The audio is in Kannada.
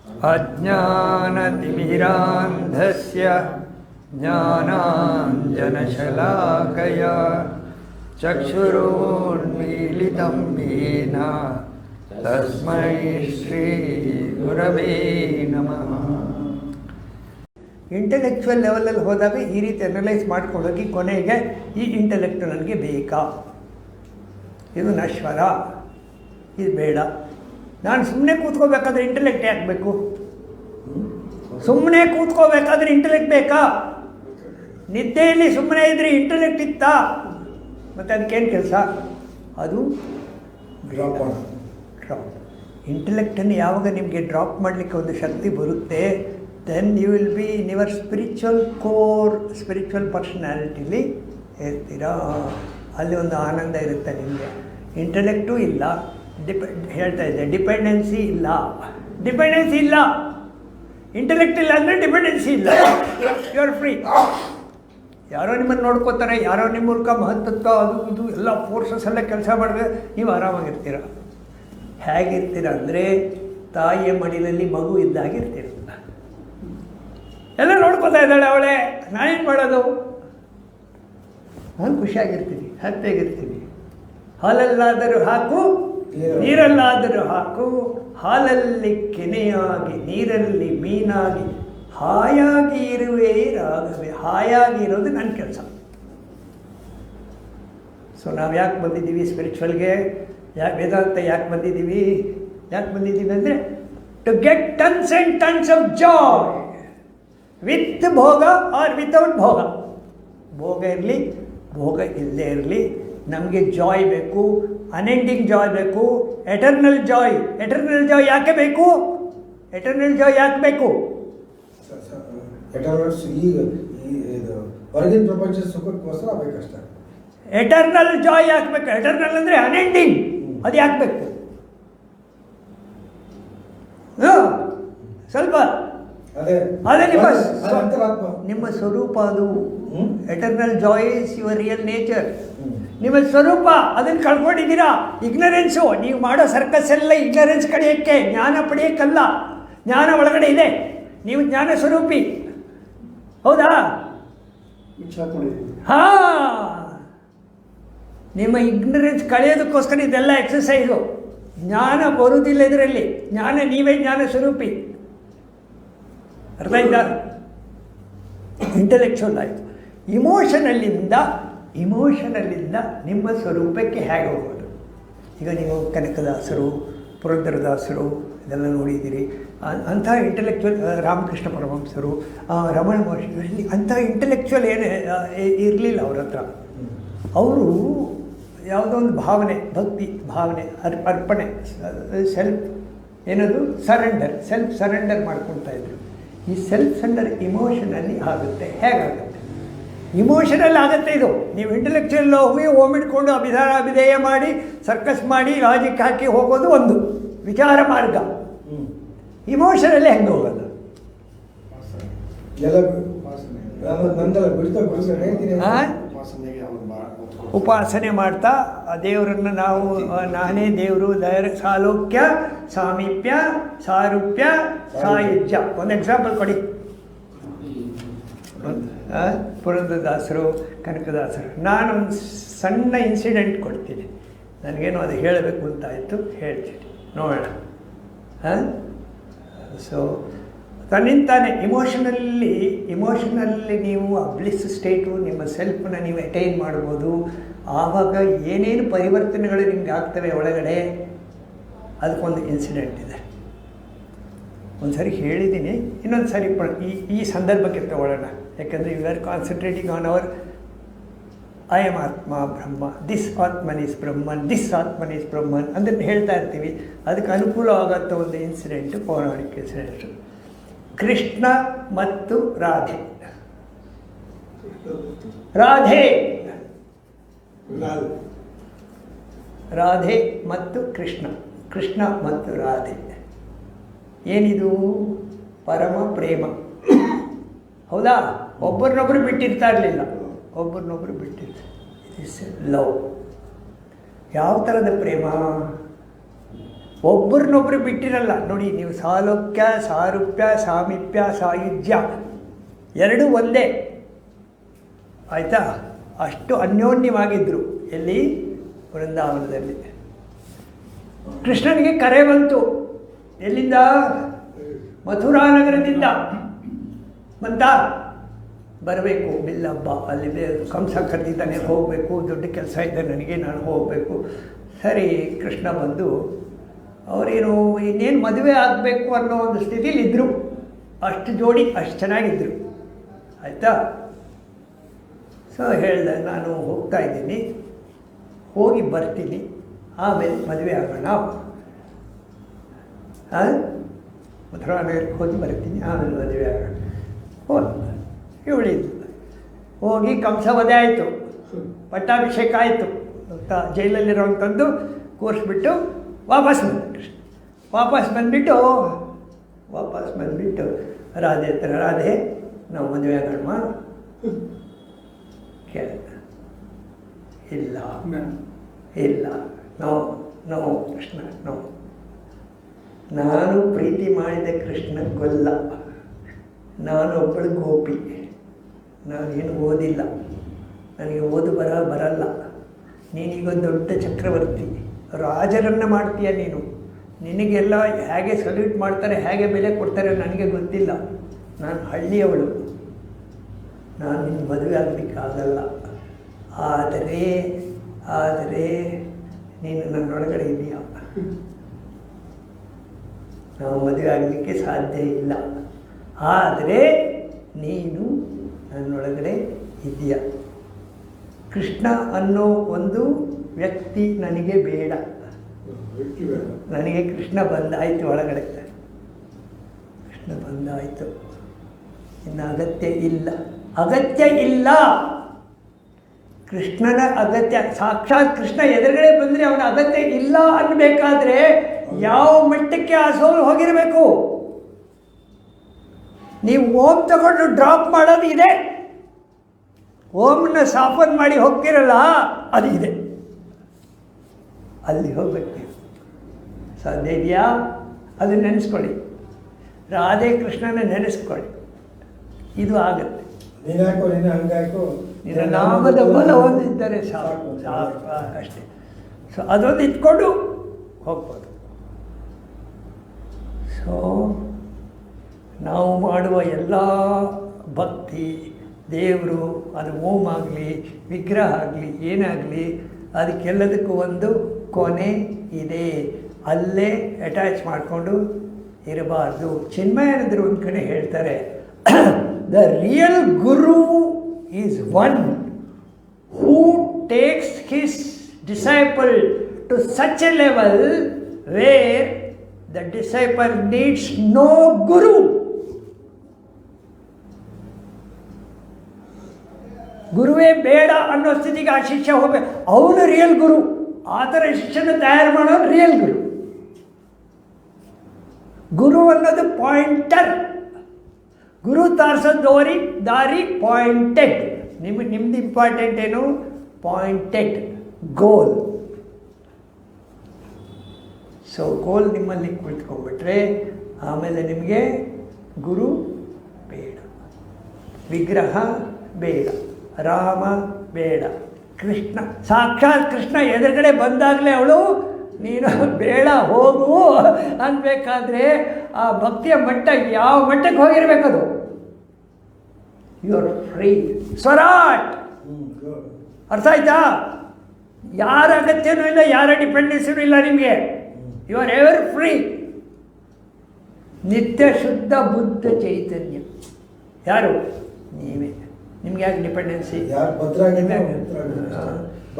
ಅಜ್ಞಾನತಿಮಿರಾಂಧಸ್ಯ ಜ್ಞಾನಾಂಜನಶಲಾಕಯಾ ಚಕ್ಷುರುನ್ಮೀಲಿತಂ ಯೇನ ತಸ್ಮೈ ಶ್ರೀ ಗುರವೇ ನಮಃ. ಇಂಟೆಲೆಕ್ಚುವಲ್ ಲೆವೆಲಲ್ಲಿ ಹೋದಾಗ ಈ ರೀತಿ ಅನಲೈಸ್ ಮಾಡ್ಕೊಂಡೋಗಿ ಕೊನೆಗೆ ಈ ಇಂಟೆಲೆಕ್ಟ್ ನನಗೆ ಬೇಕಾ, ಇದು ನಶ್ವರ, ಇದು ಬೇಡ. ನಾನು ಸುಮ್ಮನೆ ಕೂತ್ಕೋಬೇಕಾದ್ರೆ ಇಂಟೆಲೆಕ್ಟ್ ಯಾಕೆ ಬೇಕು? ಸುಮ್ಮನೆ ಕೂತ್ಕೋಬೇಕಾದ್ರೆ ಇಂಟೆಲೆಕ್ಟ್ ಬೇಕಾ? ನಿದ್ದೆಯಲ್ಲಿ ಸುಮ್ಮನೆ ಇದ್ರೆ ಇಂಟೆಲೆಕ್ಟ್ ಇತ್ತಾ? ಮತ್ತು ಅದಕ್ಕೇನು ಕೆಲಸ? ಅದು ಡ್ರಾಪ್. ಇಂಟೆಲೆಕ್ಟನ್ನು ಯಾವಾಗ ನಿಮಗೆ ಡ್ರಾಪ್ ಮಾಡಲಿಕ್ಕೆ ಒಂದು ಶಕ್ತಿ ಬರುತ್ತೆ, then you will be in your spiritual core, spiritual ಪರ್ಸನಾಲಿಟಿಲಿ ಇರ್ತೀರಾ. ಅಲ್ಲಿ ಒಂದು ಆನಂದ ಇರುತ್ತೆ ನಿಮಗೆ. ಇಂಟೆಲೆಕ್ಟು ಇಲ್ಲ, ಹೇಳ್ತಾ ಇದ್ದೆ, ಡಿಪೆಂಡೆನ್ಸಿ ಇಲ್ಲ. ಇಂಟೆಲೆಕ್ಟ್ ಇಲ್ಲ ಅಂದರೆ ಡಿಪೆಂಡೆನ್ಸಿ ಇಲ್ಲ. You are free. ಯಾರೋ ನಿಮ್ಮನ್ನು ನೋಡ್ಕೋತಾರೆ, ಯಾರೋ ನಿಮ್ಮ ಮೂಲಕ ಮಹತ್ತತ್ವ ಅದು ಇದು ಎಲ್ಲ ಫೋರ್ಸಸ್ ಎಲ್ಲ ಕೆಲಸ ಮಾಡಿದ್ರೆ ನೀವು ಆರಾಮಾಗಿರ್ತೀರ. ಹೇಗಿರ್ತೀರ ಅಂದರೆ ತಾಯಿಯ ಮಡಿಲಲ್ಲಿ ಮಗು ಇದ್ದಾಗಿರ್ತೀರ. ಎಲ್ಲ ನೋಡ್ಕೋತಾ ಇದ್ದಾಳೆ ಅವಳೇ, ನಾನೇನು ಮಾಡೋದು? ನಾನು ಖುಷಿಯಾಗಿರ್ತೀನಿ, ಹ್ಯಾಪಿಯಾಗಿರ್ತೀನಿ. ಹಾಲಲ್ಲಾದರೂ ಹಾಕು, ನೀರಲ್ಲಾದರೂ ಹಾಕು, ಹಾಲಲ್ಲಿ ಕೆನೆಯಾಗಿ ನೀರಲ್ಲಿ ಮೀನಾಗಿ ಹಾಯಾಗಿ ಇರುವೇ ರಾಘವೇ. ಹಾಯಾಗಿ ಇರೋದು ನನ್ನ ಕೆಲಸ. ಸೊ ನಾವು ಯಾಕೆ ಬಂದಿದ್ದೀವಿ ಸ್ಪಿರಿಚುವಲ್ಗೆ? ವೇದಾಂತ ಯಾಕೆ ಬಂದಿದ್ದೀವಿ ಅಂದರೆ to get tons and tons of joy with bhoga or without bhoga. ಭೋಗ ಇರಲಿ, ಭೋಗ ಇಲ್ಲದೆ ಇರಲಿ, ನಮಗೆ ಜಾಯ್ ಬೇಕು, ಅನ್ಎಂಡಿಂಗ್ ಜಾಯ್ ಬೇಕು, ಎಟರ್ನಲ್ ಜಾಯ್. ಎಟರ್ನಲ್ ಜಾಯ್ ಯಾಕೆ ಬೇಕು? ಹೊರಗಿನ ಪ್ರಪಂಚ ಸುಖಕ್ಕೋಸ್ಕರ ಬೇಕಷ್ಟೇ. ಎಟರ್ನಲ್ ಜಾಯ್ ಯಾಕೆ ಬೇಕು? ಎಟರ್ನಲ್ ಅಂದರೆ ಅನ್ಎಂಡಿಂಗ್. ಅದು ಯಾಕೆ ಬೇಕು? ಸ್ವಲ್ಪ ಅದೇ ನಿಮ್ಮ ಸ್ವರೂಪ ಅದು. Eternal Joy is your real nature. ನಿಮ್ಮ ಸ್ವರೂಪ ಅದನ್ನು ಕಳ್ಕೊಂಡಿದ್ದೀರಾ. ಇಗ್ನರೆನ್ಸು. ನೀವು ಮಾಡೋ ಸರ್ಕಸ್ ಎಲ್ಲ ಇಗ್ನರೆನ್ಸ್ ಕಳೆಯೋಕ್ಕೆ, ಜ್ಞಾನ ಪಡೆಯೋಕ್ಕಲ್ಲ. ಜ್ಞಾನ ಒಳಗಡೆ ಇದೆ. ನೀವು ಜ್ಞಾನ ಸ್ವರೂಪಿ, ಹೌದಾ? ನಿಮ್ಮ ಇಗ್ನರೆನ್ಸ್ ಕಳೆಯೋದಕ್ಕೋಸ್ಕರ ಇದೆಲ್ಲ ಎಕ್ಸಸೈಸು. ಜ್ಞಾನ ಬರುವುದಿಲ್ಲ ಇದರಲ್ಲಿ. ಜ್ಞಾನ, ನೀವೇ ಜ್ಞಾನ ಸ್ವರೂಪಿ. ಅರ್ಥ ಆಯ್ತಾ? ಇಂಟೆಲೆಕ್ಚುವಲ್ ಆಯಿತು. ಇಮೋಷನಲ್ಲಿಂದ ನಿಮ್ಮ ಸ್ವರೂಪಕ್ಕೆ ಹೇಗೆ ಹೋಗೋದು? ಈಗ ನೀವು ಕನಕದಾಸರು, ಪುರಂದರದಾಸರು ಇದೆಲ್ಲ ನೋಡಿದ್ದೀರಿ. ಅಂಥ ಇಂಟೆಲೆಕ್ಚುವಲ್, ರಾಮಕೃಷ್ಣ ಪರಮಹಂಸರು, ರಮಣ ಮಹರ್ಷಿ, ಇವರಲ್ಲಿ ಅಂಥ ಇಂಟೆಲೆಕ್ಚುವಲ್ ಏನು ಇರಲಿಲ್ಲ ಅವ್ರ ಹತ್ರ. ಅವರು ಯಾವುದೋ ಒಂದು ಭಾವನೆ, ಭಕ್ತಿ ಭಾವನೆ, ಅರ್ಪಣೆ, ಸೆಲ್ಫ್ ಏನದು ಸೆಲ್ಫ್ ಸರೆಂಡರ್ ಮಾಡ್ಕೊಳ್ತಾ ಇದ್ರು. ಈ ಸೆಲ್ಫ್ ಸರೆಂಡರ್ ಇಮೋಷನಲ್ಲಿ ಆಗುತ್ತೆ. ಹೇಗಾಗುತ್ತೆ? ಇಮೋಷನಲ್ ಆಗುತ್ತೆ ಇದು. ನೀವು ಇಂಟೆಲೆಕ್ಚುವಲ್ ಹೋಗಿ ಓಮಿಟ್ಕೊಂಡು ಅಭಿಧೇಯ ಮಾಡಿ ಸರ್ಕಸ್ ಮಾಡಿ ಲಾಜಿಕ್ ಹಾಕಿ ಹೋಗೋದು ಒಂದು ವಿಚಾರ ಮಾರ್ಗ. ಇಮೋಷನಲ್ಲಿ ಹೆಂಗೆ ಹೋಗೋದು? ಉಪಾಸನೆ ಮಾಡ್ತಾ ದೇವರನ್ನು ನಾವು ನಾನೇ ದೇವರು, ಸಾಲೋಕ್ಯ, ಸಾಮೀಪ್ಯ, ಸಾರೂಪ್ಯ, ಸಾಯುಜ್ಯ. ಒಂದು ಎಕ್ಸಾಂಪಲ್ ಕೊಡಿ. ಪುರಂದರದಾಸರು, ಕನಕದಾಸರು. ನಾನೊಂದು ಸಣ್ಣ ಇನ್ಸಿಡೆಂಟ್ ಕೊಡ್ತೀನಿ. ನನಗೇನು ಅದು ಹೇಳಬೇಕು ಅಂತಾಯಿತು, ಹೇಳ್ತೀನಿ, ನೋಡೋಣ. ಸೊ ತನ್ನಿಂತಾನೆ ಇಮೋಷನಲ್ಲಿ ನೀವು ಬ್ಲಿಸ್ ಸ್ಟೇಟು, ನಿಮ್ಮ ಸೆಲ್ಫನ್ನ ನೀವು ಅಟೈನ್ ಮಾಡ್ಬೋದು. ಆವಾಗ ಏನೇನು ಪರಿವರ್ತನೆಗಳು ನಿಮ್ಗೆ ಆಗ್ತವೆ ಒಳಗಡೆ, ಅದಕ್ಕೊಂದು ಇನ್ಸಿಡೆಂಟ್ ಇದೆ. ಒಂದು ಸರಿ ಹೇಳಿದ್ದೀನಿ, ಇನ್ನೊಂದು ಸರಿ ಈ ಸಂದರ್ಭಕ್ಕೆ ತಗೊಳ್ಳೋಣ. ಯಾಕಂದರೆ you are concentrating on our I am atma Brahma, this atman is Brahman, this atman is Brahman ಅದನ್ನು ಹೇಳ್ತಾ ಇರ್ತೀವಿ. ಅದಕ್ಕೆ ಅನುಕೂಲ ಆಗೋಂಥ ಒಂದು ಇನ್ಸಿಡೆಂಟು, ಪೌರಾಣಿಕ ಇನ್ಸಿಡೆಂಟು. ಕೃಷ್ಣ ಮತ್ತು ರಾಧೆ. ರಾಧೆ ಮತ್ತು ಕೃಷ್ಣ ಮತ್ತು ರಾಧೆ. ಏನಿದು? ಪರಮ ಪ್ರೇಮ, ಹೌದಾ? ಒಬ್ಬರನ್ನೊಬ್ಬರು ಬಿಟ್ಟಿರ್ತಾ ಇರಲಿಲ್ಲ. Is love. ಯಾವ ಥರದ ಪ್ರೇಮ? ಒಬ್ಬರನ್ನೊಬ್ಬರು ಬಿಟ್ಟಿರಲ್ಲ ನೋಡಿ. ನೀವು ಸಾಲೋಕ್ಯ, ಸಾರೂಪ್ಯ, ಸಾಮೀಪ್ಯ, ಸಾಯುಜ್ಯ ಎರಡೂ ಒಂದೇ, ಆಯಿತಾ? ಅಷ್ಟು ಅನ್ಯೋನ್ಯವಾಗಿದ್ದರು. ಎಲ್ಲಿ? ವೃಂದಾವನದಲ್ಲಿ. ಕೃಷ್ಣನಿಗೆ ಕರೆ ಬಂತು. ಎಲ್ಲಿಂದ? ಮಥುರಾನಗರದಿಂದ ಬಂತ. ಬರಬೇಕು ಬಿಲ್ಲಬ್ಬ, ಅಲ್ಲಿ ಕಂಸ ಕರೆದಿದ್ದಾನೆ, ಹೋಗಬೇಕು, ದೊಡ್ಡ ಕೆಲಸ ಇದೆ ನನಗೆ, ನಾನು ಹೋಗಬೇಕು. ಸರಿ, ಕೃಷ್ಣ ಬಂದು ಅವರೇನು ಇನ್ನೇನು ಮದುವೆ ಆಗಬೇಕು ಅನ್ನೋ ಒಂದು ಸ್ಥಿತಿಲಿದ್ದರು. ಅಷ್ಟು ಜೋಡಿ ಅಷ್ಟು ಚೆನ್ನಾಗಿದ್ದರು, ಆಯಿತಾ? ಸೊ ಹೇಳಿದೆ, ನಾನು ಹೋಗ್ತಾ ಇದ್ದೀನಿ, ಹೋಗಿ ಬರ್ತೀನಿ, ಆಮೇಲೆ ಮದುವೆ ಆಗೋಣ. ಮಥುರಾನಗರಕ್ಕೆ ಹೋಗಿ ಬರ್ತೀನಿ, ಆಮೇಲೆ ಮದುವೆ ಆಗೋಣ. ಇವಳಿದ್ದು ಹೋಗಿ ಕಂಸ ವಧೆ ಆಯಿತು, ಪಟ್ಟಾಭಿಷೇಕ ಆಯಿತು. ಜೈಲಲ್ಲಿರೋಂಥದ್ದು ಕೂರಿಸ್ಬಿಟ್ಟು ವಾಪಸ್ ಬಂದ ಕೃಷ್ಣ. ವಾಪಸ್ ಬಂದುಬಿಟ್ಟು ರಾಧೆ ಹತ್ರ, ರಾಧೆ ನಾವು ಮದುವೆ ಆಗೋಣ ಕೇಳಿದ. ಇಲ್ಲ ಇಲ್ಲ, ನಾವು ಕೃಷ್ಣ, ನಾನು ಪ್ರೀತಿ ಮಾಡಿದ ಕೃಷ್ಣ ಗೊಲ್ಲ. ನಾನು ಒಬ್ಬಳು ಗೋಪಿ, ನಾನೇನು ಓದಿಲ್ಲ, ನನಗೆ ಓದು ಬರಲ್ಲ. ನೀನೀಗ ದೊಡ್ಡ ಚಕ್ರವರ್ತಿ, ರಾಜರನ್ನು ಮಾಡ್ತೀಯ ನೀನು. ನಿನಗೆಲ್ಲ ಹೇಗೆ ಸಲ್ಯೂಟ್ ಮಾಡ್ತಾರೆ, ಹೇಗೆ ಬೆಲೆ ಕೊಡ್ತಾರೆ ನನಗೆ ಗೊತ್ತಿಲ್ಲ. ನಾನು ಹಳ್ಳಿಯವಳು, ನಾನು ನಿನ್ನ ಮದುವೆ ಆಗಲಿಕ್ಕಾಗಲ್ಲ. ಆದರೆ ನೀನು ನನ್ನೊಳಗಡೆ ಇದೆಯಾ? ನಾವು ಮದುವೆ ಆಗಲಿಕ್ಕೆ ಸಾಧ್ಯ ಇಲ್ಲ, ಆದರೆ ನೀನು ನನ್ನೊಳಗಡೆ ಇದೆಯಾ? ಕೃಷ್ಣ ಅನ್ನೋ ಒಂದು ವ್ಯಕ್ತಿ ನನಗೆ ಬೇಡ. ನನಗೆ ಕೃಷ್ಣ ಬಂದಾಯಿತು ಒಳಗಡೆ, ಕೃಷ್ಣ ಬಂದಾಯಿತು, ಇನ್ನು ಅಗತ್ಯ ಇಲ್ಲ. ಕೃಷ್ಣನ ಅಗತ್ಯ, ಸಾಕ್ಷಾತ್ ಕೃಷ್ಣ ಎದುರುಗಡೆ ಬಂದರೆ ಅವನ ಅಗತ್ಯ ಇಲ್ಲ ಅನ್ನಬೇಕಾದ್ರೆ ಯಾವ ಮಟ್ಟಕ್ಕೆ ಆ ಸೋಲು ಹೋಗಿರಬೇಕು? ನೀವು ಓಂ ತಗೊಂಡು ಡ್ರಾಪ್ ಮಾಡೋದು ಇದೆ, ಓಮ್ನ ಸಾಫನ್ ಮಾಡಿ ಹೋಗ್ತಿರಲ್ಲ, ಅದು ಇದೆ. ಅಲ್ಲಿ ಹೋಗ್ಬೇಕು ನೀವು. ಸಾಧ್ಯ ಇದೆಯಾ? ಅದು ನೆನೆಸ್ಕೊಳ್ಳಿ. ರಾಧೆ ಕೃಷ್ಣನ ನೆನೆಸ್ಕೊಳ್ಳಿ, ಇದು ಆಗುತ್ತೆ. ನಿನ್ನ ನಾಮದ ಬಲ ಹೊಂದಿದ್ದರೆ ಸಾಕು ಅಷ್ಟೇ. ಸೊ ಅದೊಂದು ಇಟ್ಕೊಂಡು ಹೋಗ್ಬೋದು. ಸೊ ನಾವು ಮಾಡುವ ಎಲ್ಲ ಭಕ್ತಿ, ದೇವರು, ಅದು ಓಂ ಆಗಲಿ, ವಿಗ್ರಹ ಆಗಲಿ, ಏನಾಗಲಿ, ಅದಕ್ಕೆಲ್ಲದಕ್ಕೂ ಒಂದು ಕೊನೆ ಇದೆ. ಅಲ್ಲೇ ಅಟ್ಯಾಚ್ ಮಾಡಿಕೊಂಡು ಇರಬಾರ್ದು. ಚಿನ್ಮಯಾನಂದರು ಒಂದು ಕಡೆ ಹೇಳ್ತಾರೆ, the real guru is one who takes his disciple to such a level where the disciple needs no guru. ಗುರುವೇ ಬೇಡ ಅನ್ನೋ ಸ್ಥಿತಿಗೆ ಆ ಶಿಷ್ಯ ಹೋಗಬೇಕು. ಅವನು ರಿಯಲ್ ಗುರು. ಆ ಥರ ಶಿಷ್ಯನ ತಯಾರು ಮಾಡೋನು ರಿಯಲ್ ಗುರು. ಗುರು ಅನ್ನೋದು ಪಾಯಿಂಟರ್. ಗುರು ತಾರ್ಸೋದು ದಾರಿ ಪಾಯಿಂಟೆಡ್. ನಿಮ್ದು ಇಂಪಾರ್ಟೆಂಟ್ ಏನು? ಪಾಯಿಂಟೆಡ್ ಗೋಲ್. ಸೊ ಗೋಲ್ ನಿಮ್ಮಲ್ಲಿ ಕುಳಿತುಕೊಂಡ್ಬಿಟ್ರೆ ಆಮೇಲೆ ನಿಮಗೆ ಗುರು ಬೇಡ, ವಿಗ್ರಹ ಬೇಡ, ರಾಮ ಬೇಡ, ಕೃಷ್ಣ, ಸಾಕ್ಷಾತ್ ಕೃಷ್ಣ ಎದುರುಗಡೆ ಬಂದಾಗಲೇ ಅವಳು ನೀನು ಬೇಡ ಹೋಗು ಅನ್ಬೇಕಾದ್ರೆ ಆ ಭಕ್ತಿಯ ಮಟ್ಟ ಯಾವ ಮಟ್ಟಕ್ಕೆ ಹೋಗಿರ್ಬೇಕದು? ಯು ಆರ್ ಫ್ರೀ, ಸ್ವರಾಟ್. ಅರ್ಥ ಆಯ್ತಾ? ಯಾರ ಅಗತ್ಯನೂ ಇಲ್ಲ, ಯಾರ ಡಿಪೆಂಡೆನ್ಸಿನೂ ಇಲ್ಲ ನಿಮಗೆ. You are ever free. ನಿತ್ಯ ಶುದ್ಧ ಬುದ್ಧ ಚೈತನ್ಯ. ಯಾರು? ನೀವೇ. ನಿಮ್ಗೆ ಯಾಕೆ ಡಿಪೆಂಡೆನ್ಸಿ?